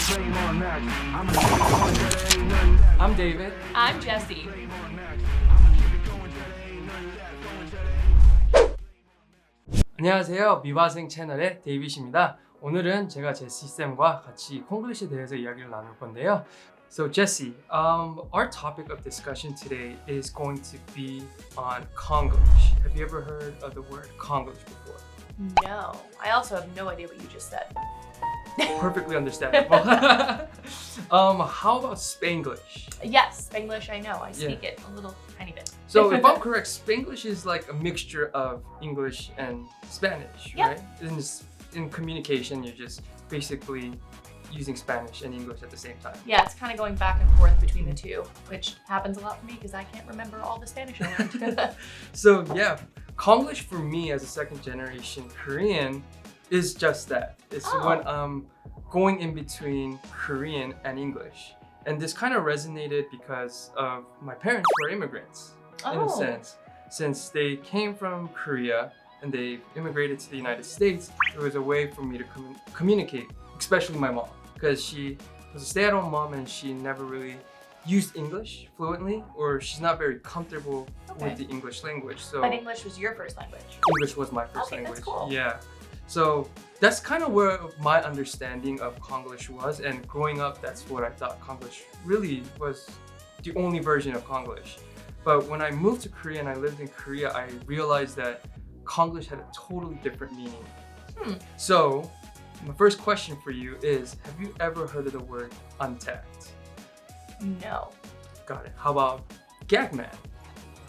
I'm David. I'm Jessie. 안녕하세요. 미화생 채널의 데이빗입니다. 오늘은 제가 제시쌤과 같이 콩글리시에 대해서 이야기를 나눌 건데요. So Jessie, our topic of discussion today is going to be on Konglish. Have you ever heard of the word Konglish before? No, I also have no idea what you just said. Perfectly understandable. How about Spanglish? Yes, Spanglish I know. I speak it a little tiny bit. So if I'm correct, Spanglish is like a mixture of English and Spanish, Yep. right? In communication, you're just basically using Spanish and English at the same time. Yeah, it's kind of going back and forth between the two, which happens a lot for me because I can't remember all the Spanish I learned. So yeah, Konglish for me as a second generation Korean is just that. It's when I'm going in between Korean and English. And this kind of resonated because of my parents were immigrants in a sense. Since they came from Korea and they immigrated to the United States, it was a way for me to communicate, especially my mom, because she was a stay-at-home mom and she never really used English fluently, or she's not very comfortable with the English language. So But English was your first language. English was my first Okay, language. that's cool. Yeah. So that's kind of where my understanding of Konglish was, and growing up, that's what I thought Konglish really was, the only version of Konglish. But when I moved to Korea and I lived in Korea, I realized that Konglish had a totally different meaning. So my first question for you is, have you ever heard of the word Untact? No. Got it. How about Gagman?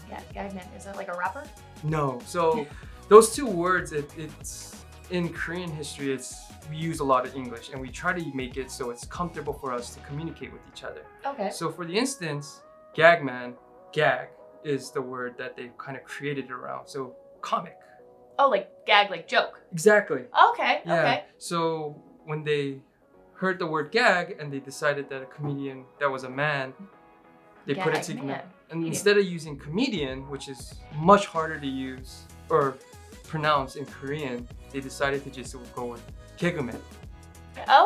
Yeah, Gagman. Is that like a rapper? No. So those two words, it's in Korean history, we use a lot of English and we try to make it so it's comfortable for us to communicate with each other. Okay. So for the instance, Gagman, gag is the word that they've kind of created around. So comic. Oh, like gag, like joke. Exactly. Okay, Yeah. okay. So when they heard the word gag and they decided that a comedian that was a man, they put it together. Gagman. And instead of using comedian, which is much harder to use or pronounce in Korean, they decided to just go with 개그맨.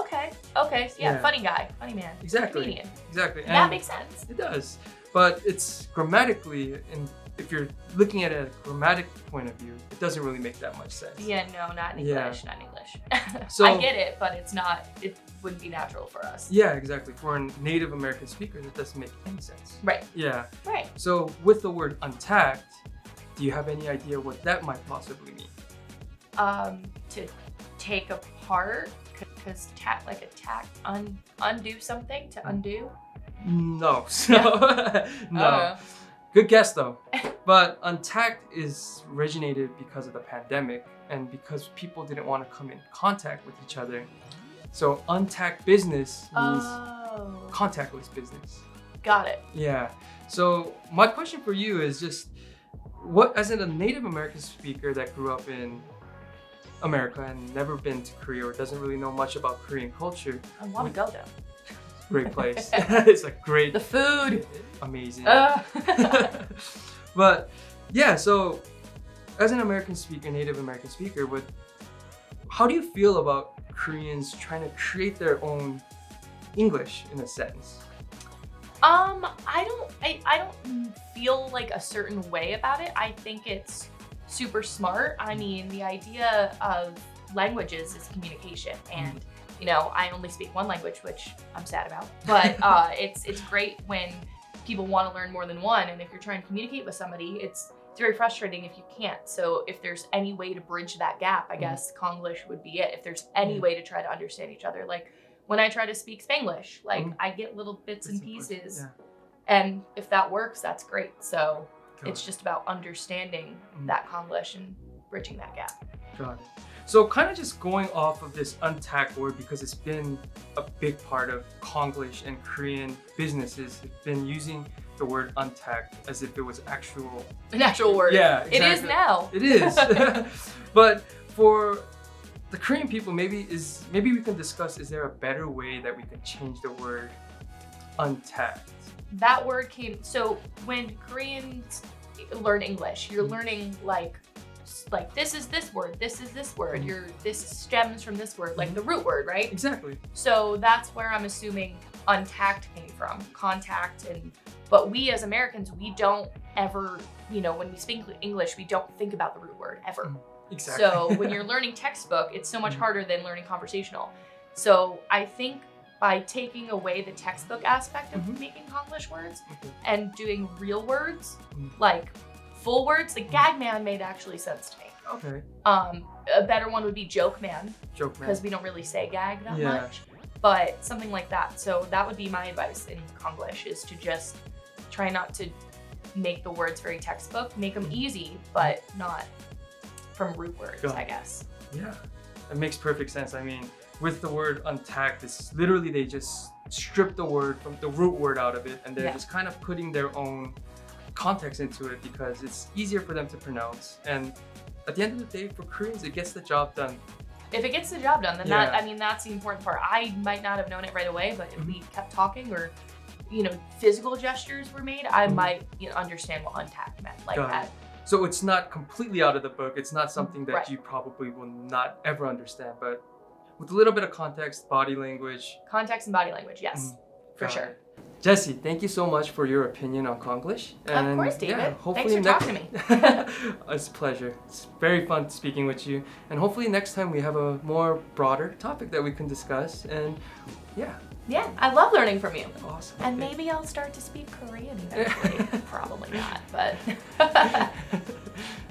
Okay, okay. So yeah, Yeah. funny guy, funny man. Exactly. Comedian. Exactly. That makes sense. It does. But it's grammatically, and if you're looking at it at a grammatic point of view, it doesn't really make that much sense. Yeah, no, not in Yeah. English, not in English. So- I get it, but it wouldn't be natural for us. Yeah, exactly. For a Native American speaker, it doesn't make any sense. Right, Yeah. right. So with the word untact, do you have any idea what that might possibly mean? To take apart, because undo something, to undo. No. So no. Good guess though. But untact is originated because of the pandemic and because people didn't want to come in contact with each other. So untact business means Oh, contactless business. got it. Yeah. So my question for you is just, what, as a Native American speaker that grew up in America and never been to Korea or doesn't really know much about Korean culture, I want to go though. great place. It's a great, The food. amazing. Uh. But yeah, so as an American speaker, Native American speaker, how do you feel about Koreans trying to create their own English in a sense? I don't feel like a certain way about it. I think it's super smart. I mean, the idea of languages is communication, and you know, I only speak one language, which I'm sad about. But it's great when people want to learn more than one, and if you're trying to communicate with somebody, it's very frustrating if you can't. So if there's any way to bridge that gap, I guess Konglish would be it. If there's any way to try to understand each other, like when I try to speak Spanglish, like I get little bits and pieces, Yeah. and if that works, that's great. So Got it's it. just about understanding that Konglish and bridging that gap. Got it. So kind of just going off of this untact word, because it's been a big part of Konglish and Korean businesses, have been using the word untact as if it was actual. An actual word. Yeah, It is exactly. now. It is. But for the Korean people, maybe we can discuss, is there a better way that we can change the word untact? That word came, so when Koreans learn English, you're learning like like this is this word, this is this word, this stems from this word, like the root word, right? Exactly. So that's where I'm assuming untact came from, contact. But we as Americans, we don't ever, when we speak English, we don't think about the root word ever. Exactly. So when you're learning textbook, it's so much harder than learning conversational. So I think by taking away the textbook aspect of making Konglish words and doing real words, like full words, like gag man made actually sense to me. Okay. A better one would be joke man. Joke man. Because we don't really say gag that much. But something like that. So that would be my advice in Konglish, is to just try not to make the words very textbook, make them easy, but not from root words, I guess. Yeah, it makes perfect sense. I mean, with the word untact, it's literally they just strip the word from the root word out of it, and they're just kind of putting their own context into it because it's easier for them to pronounce. And at the end of the day, for Koreans, it gets the job done. If it gets the job done, then that's the important part. I might not have known it right away, but if we kept talking or physical gestures were made, I might understand what untact meant, like that. So it's not completely out of the book. It's not something that you probably will not ever understand, but with a little bit of context, body language. Context and body language, yes, for sure. Jessie, thank you so much for your opinion on Konglish. Of course, David. Yeah, thanks for talking to me. It's a pleasure. It's very fun speaking with you. And hopefully next time we have a more broader topic that we can discuss. And yeah. Yeah, I love learning from you. Awesome. And maybe I'll start to speak Korean eventually. Probably not, but.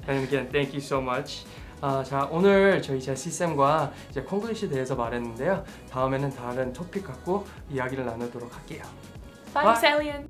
And again, thank you so much. 자, 오늘 저희 제시쌤과 이제 콩글리시에 대해서 말했는데요. 다음에는 다른 토픽 갖고 이야기를 나누도록 할게요. Bye, Salian.